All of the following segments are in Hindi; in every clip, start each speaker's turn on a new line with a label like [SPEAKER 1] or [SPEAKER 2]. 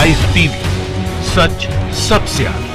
[SPEAKER 1] लाइव टीवी, सच सबसे आगे।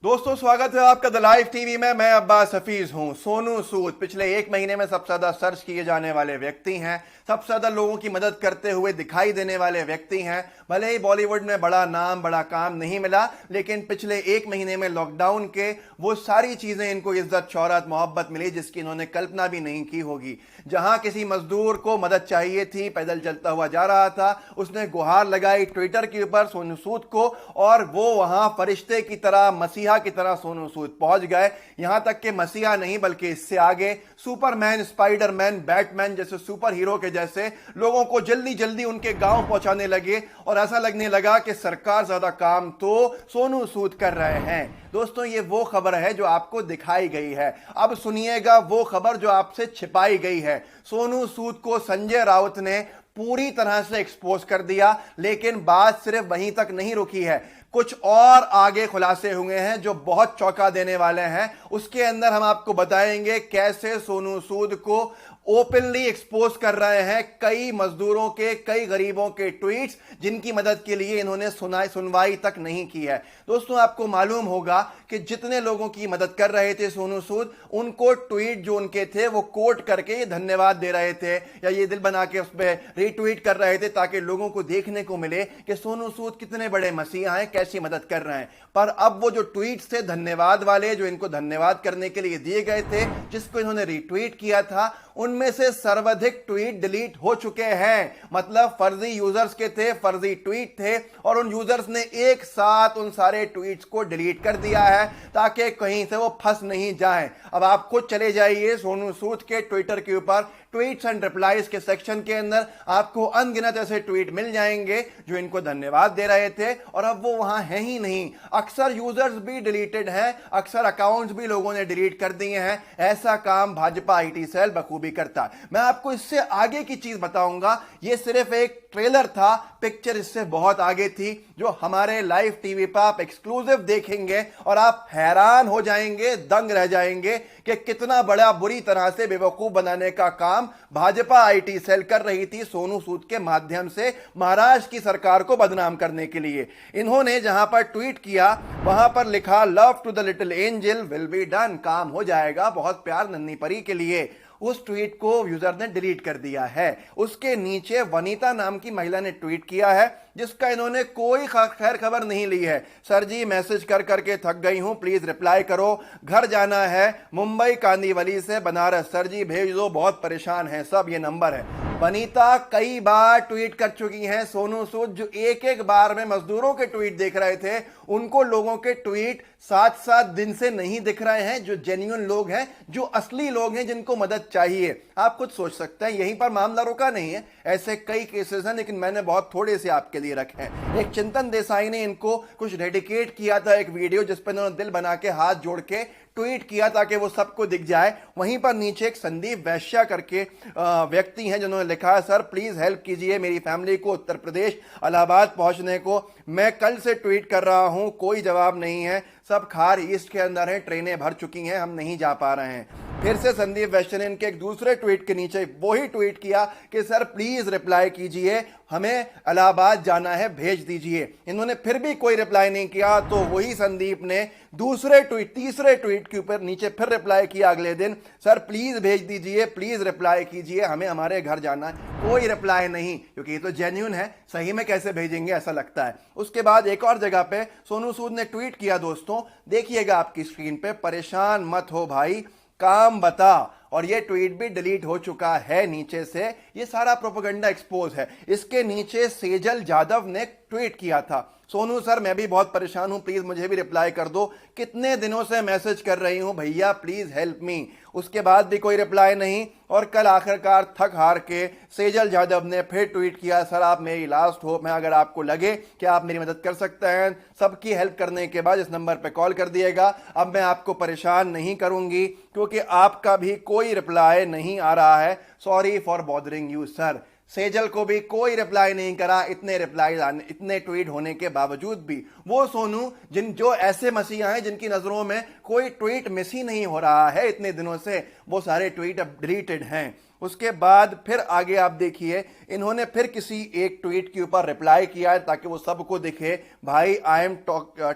[SPEAKER 2] दोस्तों स्वागत है आपका द लाइव टीवी में। मैं अब्बास हफीज हूं। सोनू सूद पिछले एक महीने में सबसे ज्यादा सर्च किए जाने वाले व्यक्ति हैं, सबसे ज्यादा लोगों की मदद करते हुए दिखाई देने वाले व्यक्ति हैं। भले ही बॉलीवुड में बड़ा नाम बड़ा काम नहीं मिला, लेकिन पिछले एक महीने में लॉकडाउन के वो सारी चीजें इनको इज्जत शौहरत मोहब्बत मिली जिसकी इन्होंने कल्पना भी नहीं की होगी। जहां किसी मजदूर को मदद चाहिए थी, पैदल चलता हुआ जा रहा था, उसने गुहार लगाई ट्विटर के ऊपर सोनू सूद को, और वो वहां फरिश्ते की तरह मसीहा की तरह सोनू सूद पहुंच गए। यहां तक कि मसीहा नहीं बल्कि इससे आगे सुपरमैन, स्पाइडरमैन, बैटमैन जैसे सुपर हीरो के जैसे लोगों को जल्दी जल्दी उनके गांव पहुंचाने लगे, और ऐसा लगने लगा कि सरकार ज्यादा काम तो सोनू सूद कर रहे हैं। दोस्तों ये वो खबर है जो आपको दिखाई गई है। अब सुनिएगा वो खबर जो आपसे छिपाई गई है। सोनू सूद को संजय राउत ने पूरी तरह से एक्सपोज कर दिया, लेकिन बात सिर्फ वहीं तक नहीं रुकी है। कुछ और आगे खुलासे हुए हैं जो बहुत चौंका देने वाले हैं। उसके अंदर हम आपको बताएंगे कैसे सोनू सूद को ओपनली एक्सपोज कर रहे हैं कई मजदूरों के, कई गरीबों के ट्वीट्स जिनकी मदद के लिए इन्होंने सुनवाई तक नहीं की है। दोस्तों आपको मालूम होगा कि जितने लोगों की मदद कर रहे थे सोनू सूद, उनको ट्वीट जो उनके थे वो कोट करके ये धन्यवाद दे रहे थे या ये दिल बना के उस पर रीट्वीट कर रहे थे, ताकि लोगों को देखने को मिले कि सोनू सूद कितने बड़े मसीहा हैं, कैसी मदद कर रहे हैं। पर अब वो जो ट्वीट्स थे धन्यवाद वाले, जो इनको धन्यवाद करने के लिए दिए गए थे, जिसको इन्होंने रीट्वीट किया था, उनमें से सर्वाधिक ट्वीट डिलीट हो चुके हैं। मतलब फर्जी यूजर्स के थे, फर्जी ट्वीट थे, और उन यूजर्स ने एक साथ उन सारे ट्वीट्स को डिलीट कर दिया है ताकि कहीं से वो फंस नहीं जाए। अब आप खुद चले जाइए सोनू सूद के ट्विटर के ऊपर, ट्वीट्स एंड रिप्लाईज के सेक्शन के अंदर आपको अनगिनत ऐसे ट्वीट मिल जाएंगे जो इनको धन्यवाद दे रहे थे, और अब वो वहां है ही नहीं। अक्सर यूजर्स भी डिलीटेड हैं, अक्सर अकाउंट्स भी लोगों ने डिलीट कर दिए हैं। ऐसा काम भाजपा आईटी सेल बखूबी करता है। मैं आपको इससे आगे की चीज बताऊंगा। ये सिर्फ एक ट्रेलर था, पिक्चर इससे बहुत आगे थी, जो हमारे लाइव टीवी पर आप एक्सक्लूसिव देखेंगे और आप हैरान हो जाएंगे, दंग रह जाएंगे कि कितना बड़ा बुरी तरह से बेवकूफ बनाने का काम भाजपा आईटी सेल कर रही थी सोनू सूद के माध्यम से महाराष्ट्र की सरकार को बदनाम करने के लिए। इन्होंने जहां पर ट्वीट किया वहां पर लिखा, love to the little angel will be done, काम हो जाएगा, बहुत प्यार नन्ही परी के लिए। उस ट्वीट को यूजर ने डिलीट कर दिया है। उसके नीचे वनीता नाम की महिला ने ट्वीट किया है जिसका इन्होंने कोई खैर खबर नहीं ली है। सर जी मैसेज कर करके थक गई हूं, प्लीज रिप्लाई करो, घर जाना है मुंबई कांदीवली से बनारस, सर जी भेज दो, बहुत परेशान है सब, ये नंबर है। वनीता कई बार ट्वीट कर चुकी हैं। सोनू सूद जो एक एक बार में मजदूरों के ट्वीट देख रहे थे, उनको लोगों के ट्वीट 7-7 दिन से नहीं दिख रहे हैं, जो जेन्युइन लोग हैं, जो असली लोग हैं, जिनको मदद चाहिए। आप खुद सोच सकते हैं, यहीं पर मामला रुका नहीं है, ऐसे कई केसेस हैं, लेकिन मैंने बहुत थोड़े से आपके लिए रखे हैं। एक चिंतन देसाई ने इनको कुछ डेडिकेट किया था, एक वीडियो जिस पर इन्होंने दिल बना के हाथ जोड़ के ट्वीट किया ताकि वो सबको दिख जाए। वहीं पर नीचे एक संदीप वैश्या करके व्यक्ति हैं जिन्होंने लिखा है, सर प्लीज हेल्प कीजिए मेरी फैमिली को उत्तर प्रदेश इलाहाबाद पहुंचने को, मैं कल से ट्वीट कर रहा हूं, कोई जवाब नहीं है, सब खार ईस्ट के अंदर है, ट्रेनें भर चुकी हैं, हम नहीं जा पा रहे हैं। फिर से संदीप वैश्य ने इनके एक दूसरे ट्वीट के नीचे वही ट्वीट किया कि सर प्लीज रिप्लाई कीजिए, हमें इलाहाबाद जाना है, भेज दीजिए। इन्होंने फिर भी कोई रिप्लाई नहीं किया, तो वही संदीप ने दूसरे ट्वीट, तीसरे ट्वीट के ऊपर नीचे फिर रिप्लाई किया अगले दिन, सर प्लीज भेज दीजिए, प्लीज रिप्लाई कीजिए, हमें हमारे घर जाना है। कोई रिप्लाई नहीं, क्योंकि ये तो जेन्युइन है, सही में कैसे भेजेंगे ऐसा लगता है। उसके बाद एक और जगह पे सोनू सूद ने ट्वीट किया, दोस्तों देखिएगा आपकी स्क्रीन पे, परेशान मत हो भाई, काम बता, और ये ट्वीट भी डिलीट हो चुका है नीचे से। ये सारा प्रोपेगेंडा एक्सपोज है। इसके नीचे सेजल जादव ने ट्वीट किया था, सोनू सर मैं भी बहुत परेशान हूं, प्लीज मुझे भी रिप्लाई कर दो, कितने दिनों से मैसेज कर रही हूं भैया, प्लीज हेल्प मी। उसके बाद भी कोई रिप्लाई नहीं, और कल आखिरकार थक हार के सेजल जादव ने फिर ट्वीट किया, सर आप मेरी लास्ट होप है, अगर आपको लगे कि आप मेरी मदद कर सकते हैं, सबकी हेल्प करने के बाद इस नंबर पर कॉल कर दिएगा। अब मैं आपको परेशान नहीं करूंगी क्योंकि आपका भी कोई रिप्लाई नहीं आ रहा है, sorry for bothering you sir. Sejal को भी कोई रिप्लाई नहीं करा, इतने रिप्लाई इतने ट्वीट होने के बावजूद भी। वो सोनू जो ऐसे मसीहा हैं जिनकी नजरों में कोई ट्वीट मिस ही नहीं हो रहा है इतने दिनों से, वो सारे ट्वीट अब डिलीटेड हैं। उसके बाद फिर आगे आप देखिए, इन्होंने फिर किसी एक ट्वीट के ऊपर रिप्लाई किया है ताकि वो सबको दिखे, भाई I am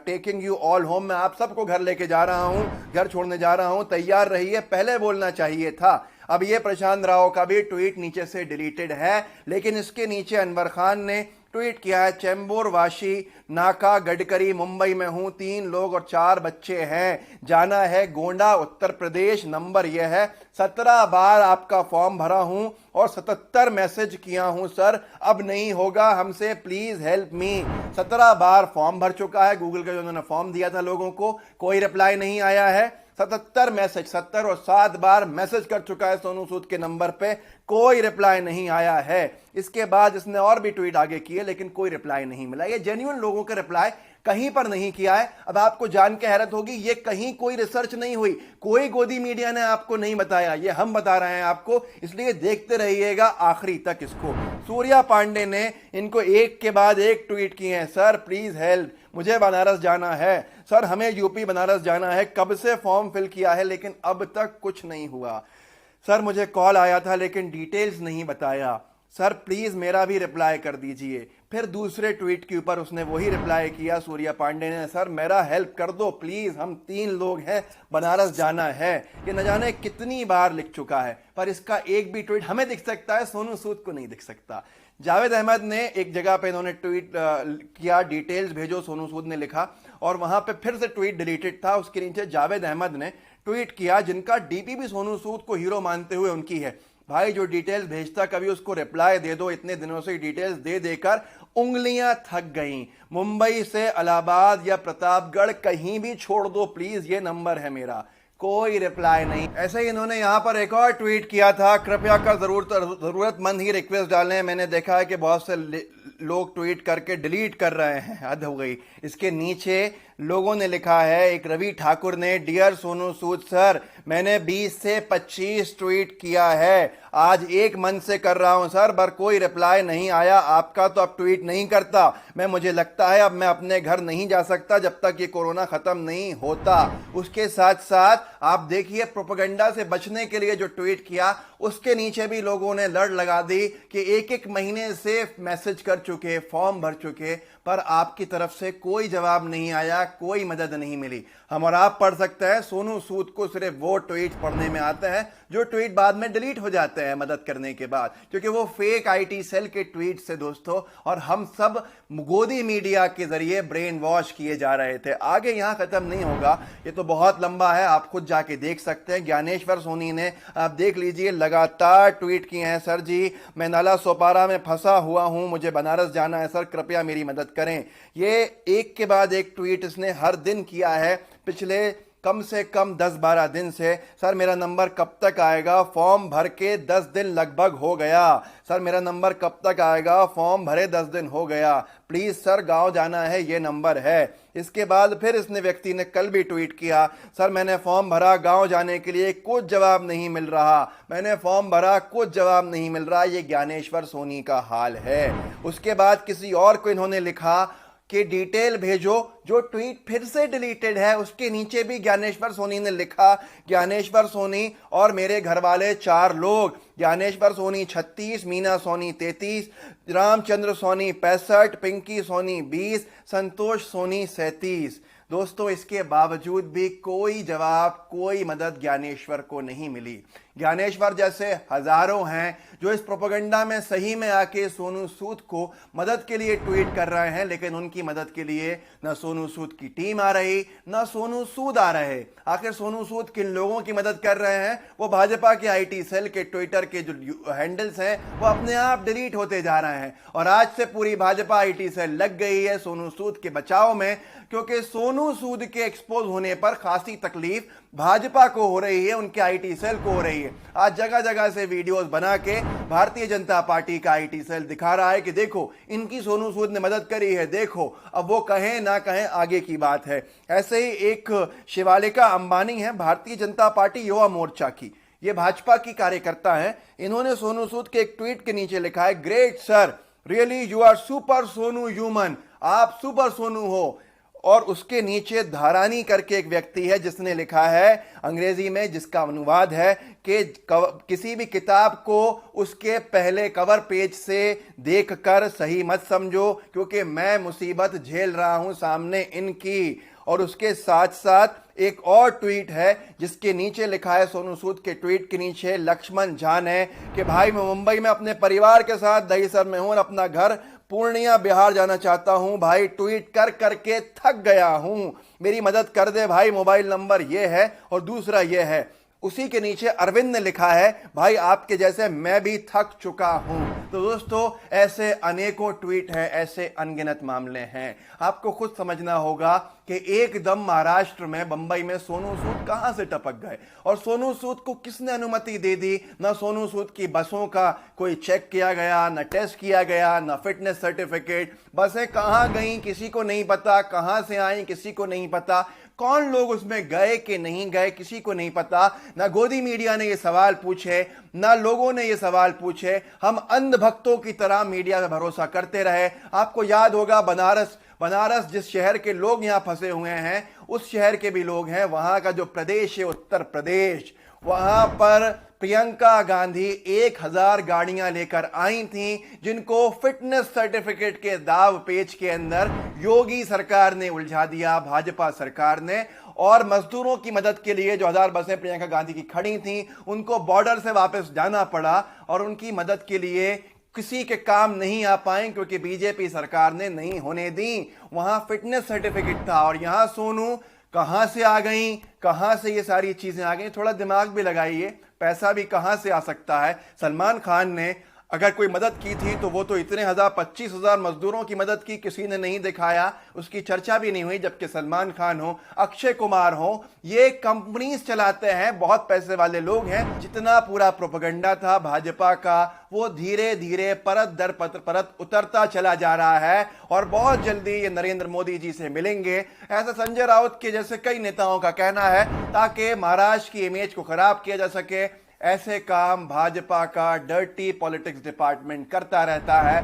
[SPEAKER 2] taking you all home, मैं आप सबको घर लेके जा रहा हूं, घर छोड़ने जा रहा हूं, तैयार रहिए, पहले बोलना चाहिए था। अब ये प्रशांत राव का भी ट्वीट नीचे से डिलीटेड है, लेकिन इसके नीचे अनवर खान ने ट्वीट किया है, चेंबूर वाशी नाका गडकरी, मुंबई में हूं, 3 लोग और 4 बच्चे हैं, जाना है गोंडा उत्तर प्रदेश, नंबर यह है, 17 बार आपका फॉर्म भरा हूं और 77 मैसेज किया हूं सर, अब नहीं होगा हमसे, please help me. 17 bar form भर चुका है, गूगल का जो उन्होंने फॉर्म दिया था लोगों को, कोई रिप्लाई नहीं आया है। 77 मैसेज, 70 और 7 बार मैसेज कर चुका है सोनू सूद के नंबर पे, कोई रिप्लाई नहीं आया है। इसके बाद इसने और भी ट्वीट आगे किए, लेकिन कोई रिप्लाई नहीं मिला। ये जेन्युइन लोगों का रिप्लाई कहीं पर नहीं किया है। अब आपको जान के हैरत होगी, ये कहीं कोई रिसर्च नहीं हुई, कोई गोदी मीडिया ने आपको नहीं बताया, ये हम बता रहे हैं आपको, इसलिए देखते रहिएगा आखिरी तक इसको। सूर्या पांडे ने इनको एक के बाद एक ट्वीट किए हैं, सर प्लीज हेल्प, मुझे बनारस जाना है सर, हमें यूपी बनारस जाना है, कब से फॉर्म फिल किया है लेकिन अब तक कुछ नहीं हुआ सर, मुझे कॉल आया था लेकिन डिटेल्स नहीं बताया सर, प्लीज मेरा भी रिप्लाई कर दीजिए। फिर दूसरे ट्वीट के ऊपर उसने वही रिप्लाई किया सूर्या पांडे ने, सर मेरा हेल्प कर दो प्लीज, हम 3 लोग हैं, बनारस जाना है। ये न जाने कितनी बार लिख चुका है, पर इसका एक भी ट्वीट हमें दिख सकता है, सोनू सूद को नहीं दिख सकता। जावेद अहमद ने एक जगह पे इन्होंने ट्वीट किया, डिटेल्स भेजो सोनू सूद ने लिखा, और वहां पे फिर से ट्वीट डिलीटेड था। उसके नीचे जावेद अहमद ने ट्वीट किया, जिनका डीपी भी सोनू सूद को हीरो मानते हुए उनकी है, भाई जो डिटेल्स भेजता कभी उसको रिप्लाई दे दो, इतने दिनों से डिटेल्स दे देकर उंगलियां थक गईं, मुंबई से इलाहाबाद या प्रतापगढ़ कहीं भी छोड़ दो प्लीज, ये नंबर है मेरा, कोई रिप्लाई नहीं। ऐसे ही इन्होंने यहां पर एक और ट्वीट किया था, कृपया कर जरूरतमंद ही रिक्वेस्ट डालें, मैंने देखा है कि बहुत से लोग ट्वीट करके डिलीट कर रहे हैं, हद हो गई। इसके नीचे लोगों ने लिखा है, एक रवि ठाकुर ने, डियर सोनू सूद सर, मैंने 20 से 25 ट्वीट किया है, आज 1 मंथ से कर रहा हूं सर, पर कोई रिप्लाई नहीं आया आपका, तो अब ट्वीट नहीं करता मैं, मुझे लगता है अब मैं अपने घर नहीं जा सकता जब तक ये कोरोना खत्म नहीं होता। उसके साथ साथ आप देखिए, प्रोपेगेंडा से बचने के लिए जो ट्वीट किया, उसके नीचे भी लोगों ने लड़ लगा दी कि 1-1 महीने से मैसेज कर चुके, फॉर्म भर चुके, पर आपकी तरफ से कोई जवाब नहीं आया, कोई मदद नहीं मिली। हम और आप पढ़ सकते हैं, सोनू सूद को सिर्फ वो ट्वीट पढ़ने में आते हैं जो ट्वीट बाद में डिलीट हो जाते हैं मदद करने के बाद, क्योंकि वो फेक आईटी सेल के ट्वीट से दोस्तों, और हम सब गोदी मीडिया के जरिए ब्रेन वॉश किए जा रहे थे। आगे यहां खत्म नहीं होगा, ये तो बहुत लंबा है, आप खुद जाके देख सकते हैं। ज्ञानेश्वर सोनी ने, आप देख लीजिए, लगातार ट्वीट किए हैं, सर जी मैं नाला सोपारा में फंसा हुआ हूं, मुझे बनारस जाना है सर, कृपया मेरी मदद करें। ये एक के बाद एक ट्वीट इसने हर दिन किया है पिछले कम से कम 10-12 दिन से, सर मेरा नंबर कब तक आएगा, फॉर्म भर के 10 दिन लगभग हो गया, सर मेरा नंबर कब तक आएगा, फॉर्म भरे 10 दिन हो गया, प्लीज सर गांव जाना है, ये नंबर है। इसके बाद फिर इसने व्यक्ति ने कल भी ट्वीट किया, सर मैंने फॉर्म भरा, गांव जाने के लिए कुछ जवाब नहीं मिल रहा, मैंने फॉर्म भरा, कुछ जवाब नहीं मिल रहा, ये ज्ञानेश्वर सोनी का हाल है। उसके बाद किसी और को इन्होंने लिखा कि डिटेल भेजो, जो ट्वीट फिर से डिलीटेड है, उसके नीचे भी ज्ञानेश्वर सोनी ने लिखा, ज्ञानेश्वर सोनी और मेरे घर वाले 4 लोग, ज्ञानेश्वर सोनी 36, मीना सोनी 33, रामचंद्र सोनी 65, पिंकी सोनी 20, संतोष सोनी 37। दोस्तों इसके बावजूद भी कोई जवाब, कोई मदद ज्ञानेश्वर को नहीं मिली। ज्ञानेश्वर जैसे हजारों हैं जो इस प्रोपेगेंडा में सही में आके सोनू सूद को मदद के लिए ट्वीट कर रहे हैं, लेकिन उनकी मदद के लिए न सोनू सूद की टीम आ रही, न सोनू सूद आ रहे। आखिर सोनू सूद किन लोगों की मदद कर रहे हैं? वो भाजपा के आईटी सेल के ट्विटर के जो हैंडल्स हैं वो अपने आप डिलीट होते जा रहे हैं, और आज से पूरी भाजपा आईटी सेल लग गई है सोनू सूद के बचाव में, क्योंकि सोनू सूद के एक्सपोज होने पर खासी तकलीफ भाजपा को हो रही है, उनके आईटी सेल को हो रही है। आज जगह जगह से वीडियोस बना के भारतीय जनता पार्टी का आईटी सेल दिखा रहा है कि देखो इनकी सोनू सूद ने मदद करी है, देखो। अब वो कहें ना कहें आगे की बात है। ऐसे ही एक शिवालिका अंबानी है भारतीय जनता पार्टी युवा मोर्चा की, ये भाजपा की कार्यकर्ता है। इन्होंने सोनू सूद के एक ट्वीट के नीचे लिखा है, great sir, really you are super Sonu human, आप सुपर सोनू हो, और उसके नीचे धारानी करके एक व्यक्ति है जिसने लिखा है अंग्रेजी में, जिसका अनुवाद है कि किसी भी किताब को उसके पहले कवर पेज से देखकर सही मत समझो, क्योंकि मैं मुसीबत झेल रहा हूं सामने इनकी। और उसके साथ साथ एक और ट्वीट है जिसके नीचे लिखा है, सोनू सूद के ट्वीट के नीचे लक्ष्मण जान है कि भाई मैं मुंबई में अपने परिवार के साथ दहीसर में हूं और अपना घर पूर्णिया बिहार जाना चाहता हूं। भाई ट्वीट कर करके थक गया हूं, मेरी मदद कर दे भाई। मोबाइल नंबर ये है और दूसरा ये है। उसी के नीचे अरविंद ने लिखा है, भाई आपके जैसे मैं भी थक चुका हूं। तो दोस्तों ऐसे अनेकों ट्वीट हैं, ऐसे अनगिनत मामले हैं। आपको खुद समझना होगा कि एकदम महाराष्ट्र में बंबई में सोनू सूद कहां से टपक गए और सोनू सूद को किसने अनुमति दे दी। ना सोनू सूद की बसों का कोई चेक किया गया, ना टेस्ट किया गया, ना फिटनेस सर्टिफिकेट। बसें कहां गई किसी को नहीं पता, कहां से आई किसी को नहीं पता, कौन लोग उसमें गए कि नहीं गए किसी को नहीं पता। ना गोदी मीडिया ने ये सवाल पूछे, ना लोगों ने ये सवाल पूछे। हम अंधभक्तों की तरह मीडिया पे भरोसा करते रहे। आपको याद होगा बनारस जिस शहर के लोग यहां फंसे हुए हैं, उस शहर के भी लोग हैं। वहां का जो प्रदेश है उत्तर प्रदेश, वहां पर प्रियंका गांधी 1000 गाड़ियां लेकर आई थीं, जिनको फिटनेस सर्टिफिकेट के दाव पेच के अंदर योगी सरकार ने उलझा दिया, भाजपा सरकार ने। और मजदूरों की मदद के लिए जो 1000 बसें प्रियंका गांधी की खड़ी थीं, उनको बॉर्डर से वापस जाना पड़ा और उनकी मदद के लिए किसी के काम नहीं आ पाए क्योंकि बीजेपी सरकार ने नहीं होने दी। वहां फिटनेस सर्टिफिकेट था और यहां सोनू कहां से आ गई, कहां से ये सारी चीजें आ गई। थोड़ा दिमाग भी लगाइए, पैसा भी कहां से आ सकता है। सलमान खान ने अगर कोई मदद की थी तो वो तो इतने 25,000 मजदूरों की मदद की, किसी ने नहीं दिखाया, उसकी चर्चा भी नहीं हुई। जबकि सलमान खान हो, अक्षय कुमार हो, ये कंपनीज चलाते हैं, बहुत पैसे वाले लोग हैं। जितना पूरा प्रोपेगेंडा था भाजपा का, वो धीरे धीरे परत दर परत उतरता चला जा रहा है और बहुत जल्दी ये नरेंद्र मोदी जी से मिलेंगे, ऐसा संजय राउत के जैसे कई नेताओं का कहना है, ताकि महाराष्ट्र की इमेज को खराब किया जा सके। ऐसे काम भाजपा का डर्टी पॉलिटिक्स डिपार्टमेंट करता रहता है।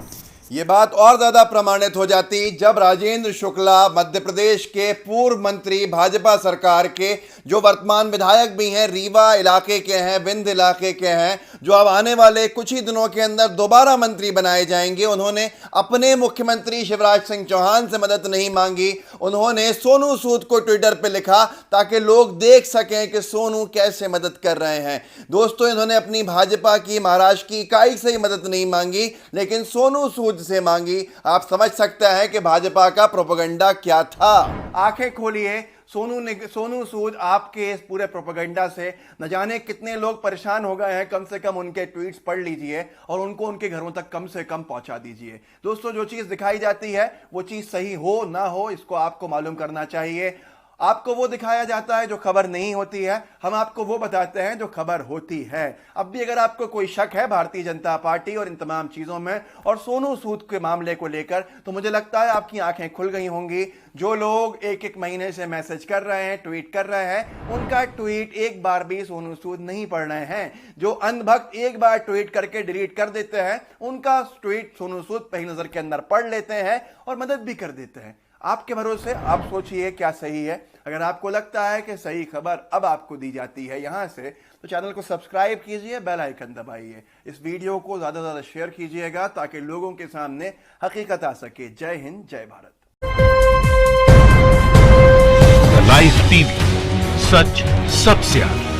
[SPEAKER 2] ये बात और ज्यादा प्रमाणित हो जाती जब राजेंद्र शुक्ला, मध्य प्रदेश के पूर्व मंत्री भाजपा सरकार के, जो वर्तमान विधायक भी हैं, रीवा इलाके के हैं, विंध्य इलाके के हैं, जो अब आने वाले कुछ ही दिनों के अंदर दोबारा मंत्री बनाए जाएंगे, उन्होंने अपने मुख्यमंत्री शिवराज सिंह चौहान से मदद नहीं मांगी। उन्होंने सोनू सूद को ट्विटर पर लिखा ताकि लोग देख सकें कि सोनू कैसे मदद कर रहे हैं। दोस्तों इन्होंने अपनी भाजपा की महाराष्ट्र की इकाई से ही मदद नहीं मांगी, लेकिन सोनू सूद से मांगी। आप समझ सकते हैं कि भाजपा का प्रोपेगेंडा क्या था। आंखें खोलिए, सोनू सूद आपके इस पूरे प्रोपेगेंडा से न जाने कितने लोग परेशान हो गए हैं। कम से कम उनके ट्वीट्स पढ़ लीजिए और उनको उनके घरों तक कम से कम पहुंचा दीजिए। दोस्तों जो चीज दिखाई जाती है वो चीज सही हो ना हो, इसको आपको मालूम करना चाहिए। आपको वो दिखाया जाता है जो खबर नहीं होती है, हम आपको वो बताते हैं जो खबर होती है। अब भी अगर आपको कोई शक है भारतीय जनता पार्टी और इन तमाम चीजों में और सोनू सूद के मामले को लेकर, तो मुझे लगता है आपकी आंखें खुल गई होंगी। जो लोग एक एक महीने से मैसेज कर रहे हैं, ट्वीट कर रहे हैं, उनका ट्वीट एक बार भी सोनू सूद नहीं पढ़ रहे हैं। जो अंधभक्त एक बार ट्वीट करके डिलीट कर देते हैं, उनका ट्वीट सोनू सूद पहली नजर के अंदर पढ़ लेते हैं और मदद भी कर देते हैं। आपके भरोसे, आप सोचिए क्या सही है। अगर आपको लगता है कि सही खबर अब आपको दी जाती है यहां से, तो चैनल को सब्सक्राइब कीजिए, बेल आइकन दबाइए, इस वीडियो को ज्यादा से ज्यादा शेयर कीजिएगा ताकि लोगों के सामने हकीकत आ सके। जय हिंद, जय भारत।
[SPEAKER 1] लाइव टीवी, सच सबसे आगे।